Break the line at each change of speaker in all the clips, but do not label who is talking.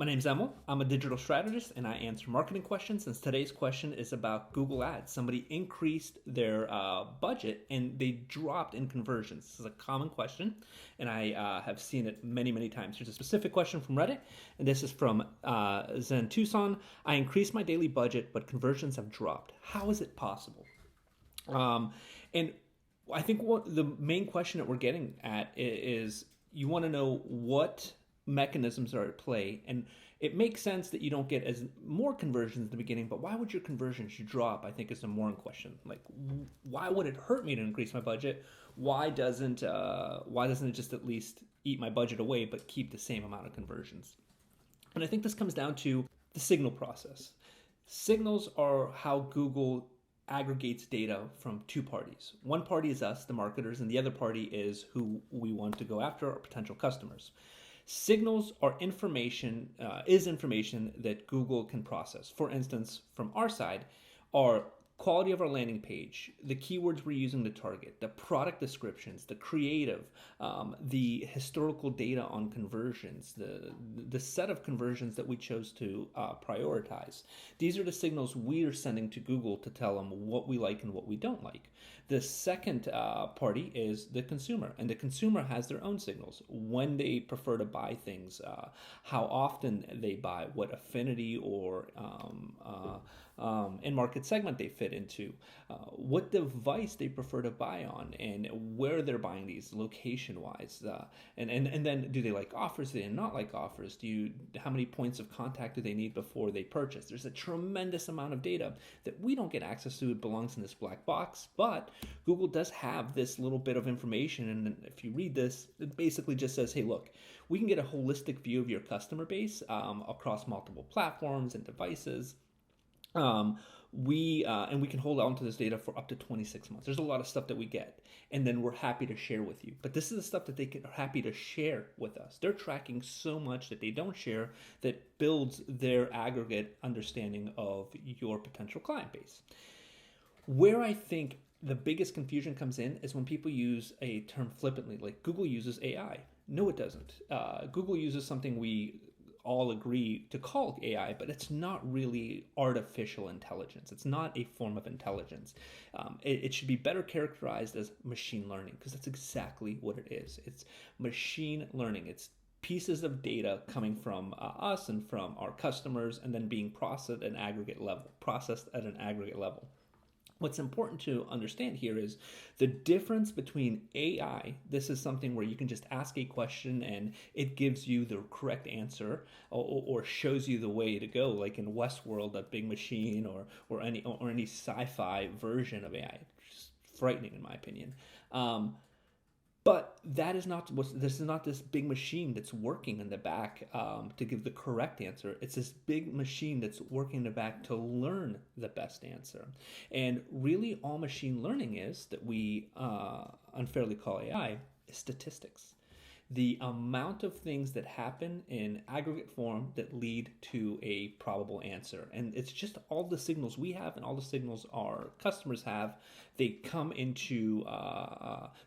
My name's Emil. I'm a digital strategist and I answer marketing questions. And today's question is about Google Ads. Somebody increased their budget and they dropped in conversions. This is a common question, and I have seen it many, many times. Here's a specific question from Reddit, and this is from Zen Tucson. I increased my daily budget, but conversions have dropped. How is it possible? And I think what the main question that we're getting at is you want to know what mechanisms are at play, and it makes sense that you don't get as more conversions in the beginning, but why would your conversions drop? I think is the more in question. Like, why would it hurt me to increase my budget? Why doesn't it just at least eat my budget away but keep the same amount of conversions? And I think this comes down to the signal process. Signals are how Google aggregates data from two parties. One party is us, the marketers, and the other party is who we want to go after, our potential customers. Signals are information that Google can process. For instance, from our side, our quality of our landing page, the keywords we're using to target, the product descriptions, the creative, the historical data on conversions, the set of conversions that we chose to prioritize. These are the signals we are sending to Google to tell them what we like and what we don't like. The second party is the consumer, and the consumer has their own signals. When they prefer to buy things, how often they buy, what affinity or in market segment they fit into, what device they prefer to buy on, and where they're buying these location-wise, and then do they like offers? Do they not like offers? How many points of contact do they need before they purchase? There's a tremendous amount of data that we don't get access to. It belongs in this black box, but Google does have this little bit of information, and if you read this, it basically just says, hey, look, we can get a holistic view of your customer base across multiple platforms and devices. We can hold on to this data for up to 26 months. There's a lot of stuff that we get, and then we're happy to share with you. But this is the stuff that are happy to share with us. They're tracking so much that they don't share that builds their aggregate understanding of your potential client base. Where I think the biggest confusion comes in is when people use a term flippantly, like Google uses AI. No, it doesn't. Google uses something we all agree to call AI, but it's not really artificial intelligence. It's not a form of intelligence. It should be better characterized as machine learning, because that's exactly what it is. It's machine learning. It's pieces of data coming from us and from our customers, and then being processed at an aggregate level. What's important to understand here is the difference between AI. This is something where you can just ask a question and it gives you the correct answer, or shows you the way to go, like in Westworld, a big machine, or any sci-fi version of AI. Just frightening in my opinion. But this is not this big machine that's working in the back to give the correct answer. It's this big machine that's working in the back to learn the best answer. And really all machine learning is, that we unfairly call AI, is statistics. The amount of things that happen in aggregate form that lead to a probable answer. And it's just all the signals we have and all the signals our customers have. They come into,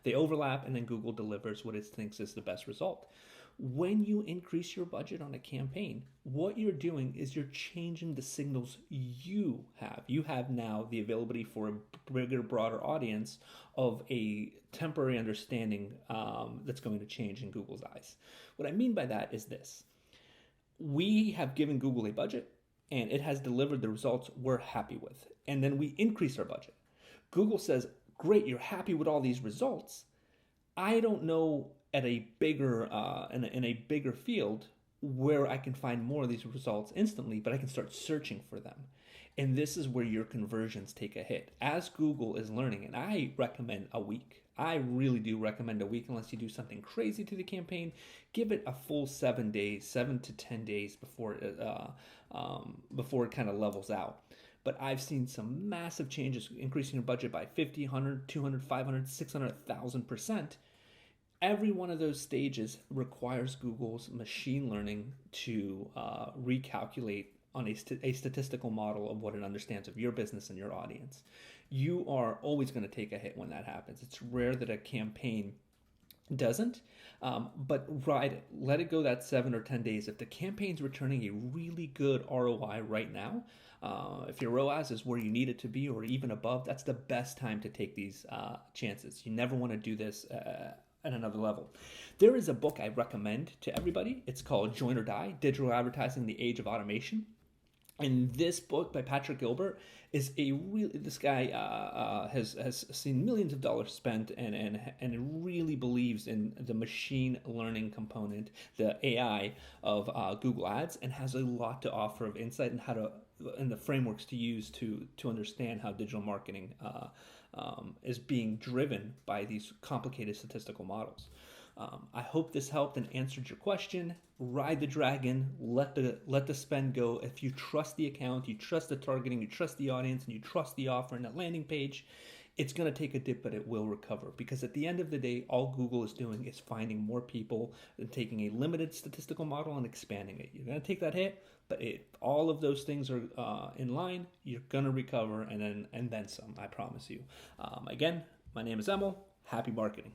they overlap, and then Google delivers what it thinks is the best result. When you increase your budget on a campaign, what you're doing is you're changing the signals you have. You have now the availability for a bigger, broader audience of a temporary understanding that's going to change in Google's eyes. What I mean by that is this. We have given Google a budget, and it has delivered the results we're happy with. And then we increase our budget. Google says, great, you're happy with all these results. I don't know at a bigger in a bigger field where I can find more of these results instantly, but I can start searching for them. And this is where your conversions take a hit. As Google is learning, and I recommend a week. I really do recommend a week, unless you do something crazy to the campaign. Give it a full 7 days, 7 to 10 days before it kind of levels out. But I've seen some massive changes, increasing your budget by 50, 100, 200, 500, 600, 1,000%. Every one of those stages requires Google's machine learning to recalculate on a statistical model of what it understands of your business and your audience. You are always going to take a hit when that happens. It's rare that a campaign doesn't. But ride it. Let it go that 7 or 10 days. If the campaign's returning a really good ROI right now, if your ROAS is where you need it to be or even above, that's the best time to take these chances. You never want to do this at another level. There is a book I recommend to everybody. It's called Join or Die: Digital Advertising in the Age of Automation. And this book by Patrick Gilbert is a really, this guy has seen millions of dollars spent and really believes in the machine learning component, the AI of Google Ads, and has a lot to offer of insight and how to and the frameworks to use to understand how digital marketing is being driven by these complicated statistical models. I hope this helped and answered your question. Ride the dragon. Let the spend go. If you trust the account, you trust the targeting, you trust the audience, and you trust the offer and the landing page, it's going to take a dip, but it will recover. Because at the end of the day, all Google is doing is finding more people and taking a limited statistical model and expanding it. You're going to take that hit, but if all of those things are in line, you're going to recover and then some. I promise you. Again, my name is Emil. Happy marketing.